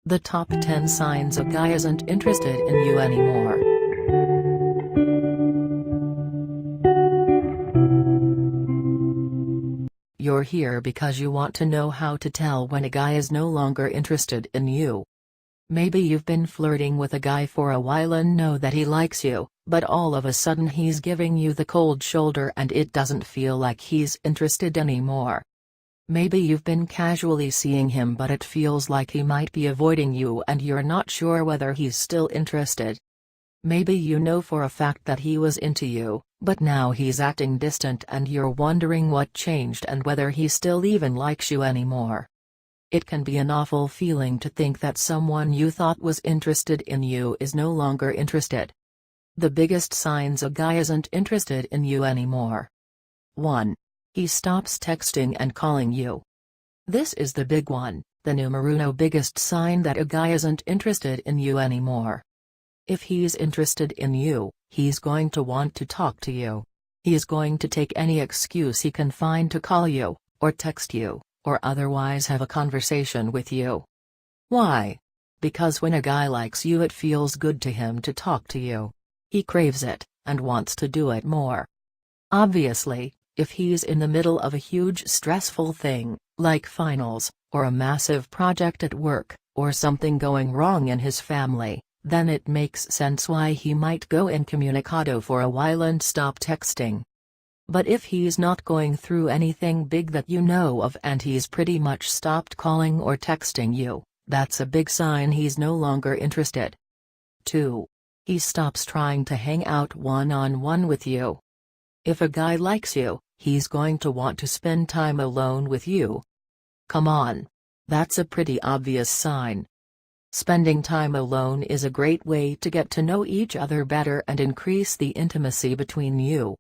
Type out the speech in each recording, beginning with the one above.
The top 10 signs a guy isn't interested in you anymore. You're here because you want to know how to tell when a guy is no longer interested in you. Maybe you've been flirting with a guy for a while and know that he likes you, but all of a sudden he's giving you the cold shoulder and it doesn't feel like he's interested anymore. Maybe you've been casually seeing him but it feels like he might be avoiding you and you're not sure whether he's still interested. Maybe you know for a fact that he was into you, but now he's acting distant and you're wondering what changed and whether he still even likes you anymore. It can be an awful feeling to think that someone you thought was interested in you is no longer interested. The biggest signs a guy isn't interested in you anymore. 1. He stops texting and calling you. This is the big one, the numero uno biggest sign that a guy isn't interested in you anymore. If he's interested in you, he's going to want to talk to you. He's going to take any excuse he can find to call you, or text you, or otherwise have a conversation with you. Why? Because when a guy likes you it feels good to him to talk to you. He craves it, and wants to do it more. Obviously, if he's in the middle of a huge stressful thing, like finals, or a massive project at work, or something going wrong in his family, then it makes sense why he might go incommunicado for a while and stop texting. But if he's not going through anything big that you know of and he's pretty much stopped calling or texting you, that's a big sign he's no longer interested. 2. He stops trying to hang out one-on-one with you. If a guy likes you, he's going to want to spend time alone with you. Come on. That's a pretty obvious sign. Spending time alone is a great way to get to know each other better and increase the intimacy between you.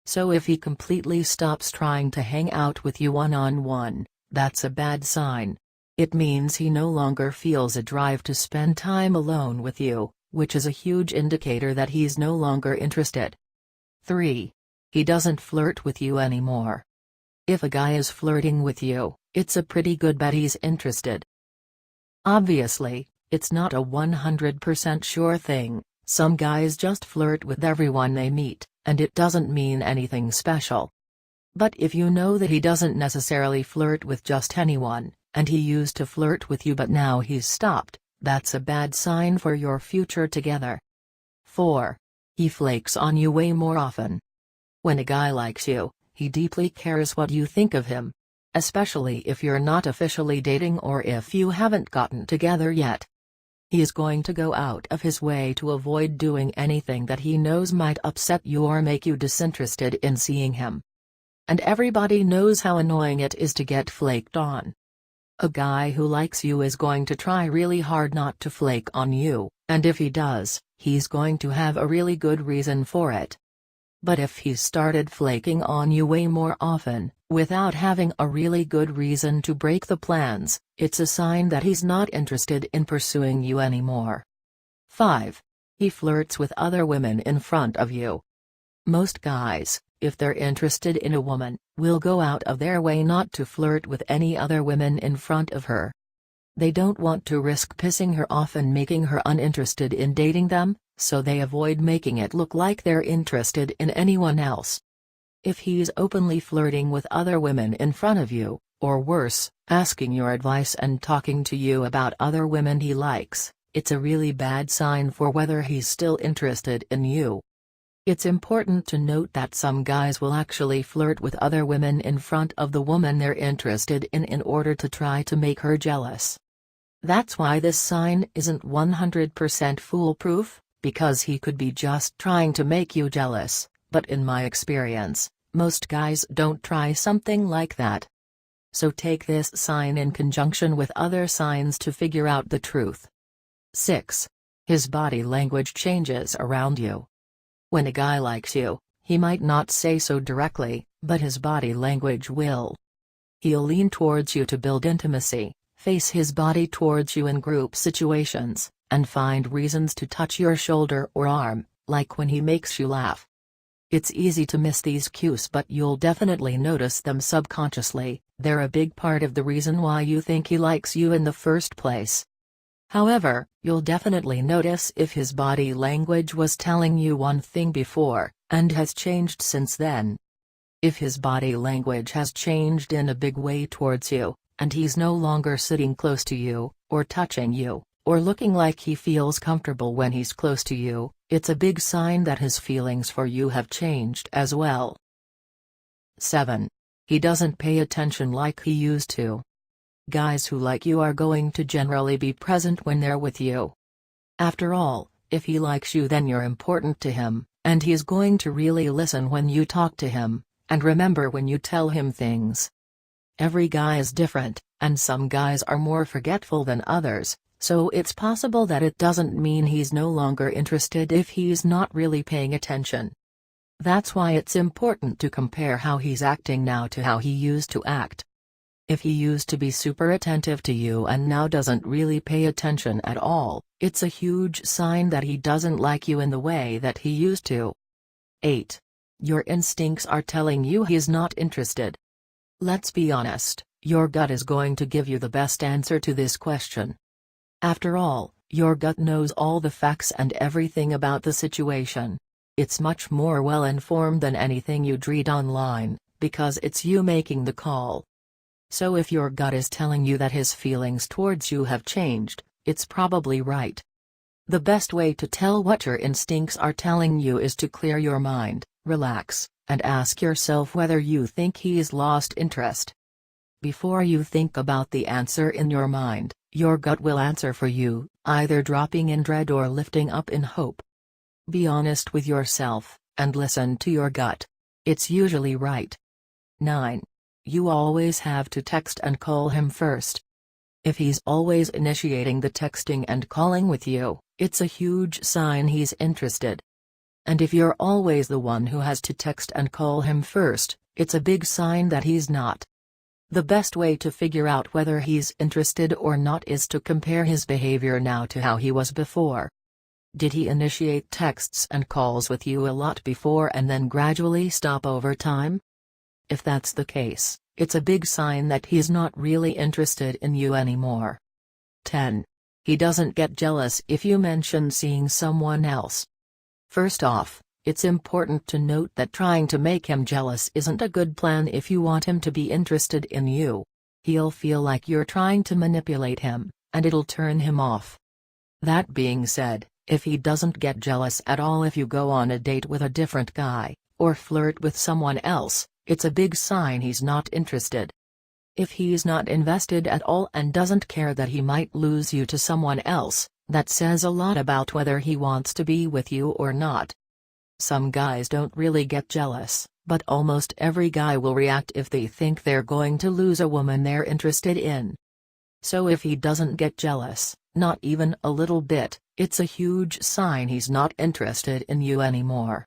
So if he completely stops trying to hang out with you one-on-one, that's a bad sign. It means he no longer feels a drive to spend time alone with you, which is a huge indicator that he's no longer interested. 3. He doesn't flirt with you anymore. If a guy is flirting with you, it's a pretty good bet he's interested. Obviously, it's not a 100% sure thing. Some guys just flirt with everyone they meet, and it doesn't mean anything special. But if you know that he doesn't necessarily flirt with just anyone, and he used to flirt with you but now he's stopped, that's a bad sign for your future together. 4. He flakes on you way more often. When a guy likes you, he deeply cares what you think of him. Especially if you're not officially dating or if you haven't gotten together yet. He is going to go out of his way to avoid doing anything that he knows might upset you or make you disinterested in seeing him. And everybody knows how annoying it is to get flaked on. A guy who likes you is going to try really hard not to flake on you, and if he does, he's going to have a really good reason for it. But if he's started flaking on you way more often, without having a really good reason to break the plans, it's a sign that he's not interested in pursuing you anymore. 5. He flirts with other women in front of you. Most guys, if they're interested in a woman, will go out of their way not to flirt with any other women in front of her. They don't want to risk pissing her off and making her uninterested in dating them, so they avoid making it look like they're interested in anyone else. If he's openly flirting with other women in front of you, or worse, asking your advice and talking to you about other women he likes, it's a really bad sign for whether he's still interested in you. It's important to note that some guys will actually flirt with other women in front of the woman they're interested in order to try to make her jealous. That's why this sign isn't 100% foolproof, because he could be just trying to make you jealous, but in my experience, most guys don't try something like that. So take this sign in conjunction with other signs to figure out the truth. 6. His body language changes around you. When a guy likes you, he might not say so directly, but his body language will. He'll lean towards you to build intimacy, face his body towards you in group situations, and find reasons to touch your shoulder or arm, like when he makes you laugh. It's easy to miss these cues, but you'll definitely notice them subconsciously. They're a big part of the reason why you think he likes you in the first place. However, you'll definitely notice if his body language was telling you one thing before, and has changed since then. If his body language has changed in a big way towards you, and he's no longer sitting close to you, or touching you, or looking like he feels comfortable when he's close to you, it's a big sign that his feelings for you have changed as well. 7. He doesn't pay attention like he used to. Guys who like you are going to generally be present when they're with you. After all, if he likes you, then you're important to him, and he's going to really listen when you talk to him, and remember when you tell him things. Every guy is different, and some guys are more forgetful than others, so it's possible that it doesn't mean he's no longer interested if he's not really paying attention. That's why it's important to compare how he's acting now to how he used to act. If he used to be super attentive to you and now doesn't really pay attention at all, it's a huge sign that he doesn't like you in the way that he used to. 8. Your instincts are telling you he's not interested. Let's be honest, your gut is going to give you the best answer to this question. After all, your gut knows all the facts and everything about the situation. It's much more well-informed than anything you'd read online, because it's you making the call. So if your gut is telling you that his feelings towards you have changed, it's probably right. The best way to tell what your instincts are telling you is to clear your mind, relax, and ask yourself whether you think he's lost interest. Before you think about the answer in your mind, your gut will answer for you, either dropping in dread or lifting up in hope. Be honest with yourself, and listen to your gut. It's usually right. 9. You always have to text and call him first. If he's always initiating the texting and calling with you, it's a huge sign he's interested. And if you're always the one who has to text and call him first, it's a big sign that he's not. The best way to figure out whether he's interested or not is to compare his behavior now to how he was before. Did he initiate texts and calls with you a lot before and then gradually stop over time? If that's the case, it's a big sign that he's not really interested in you anymore. 10. He doesn't get jealous if you mention seeing someone else. First off, it's important to note that trying to make him jealous isn't a good plan if you want him to be interested in you. He'll feel like you're trying to manipulate him, and it'll turn him off. That being said, if he doesn't get jealous at all if you go on a date with a different guy, or flirt with someone else, it's a big sign he's not interested. If he's not invested at all and doesn't care that he might lose you to someone else, that says a lot about whether he wants to be with you or not. Some guys don't really get jealous, but almost every guy will react if they think they're going to lose a woman they're interested in. So if he doesn't get jealous, not even a little bit, it's a huge sign he's not interested in you anymore.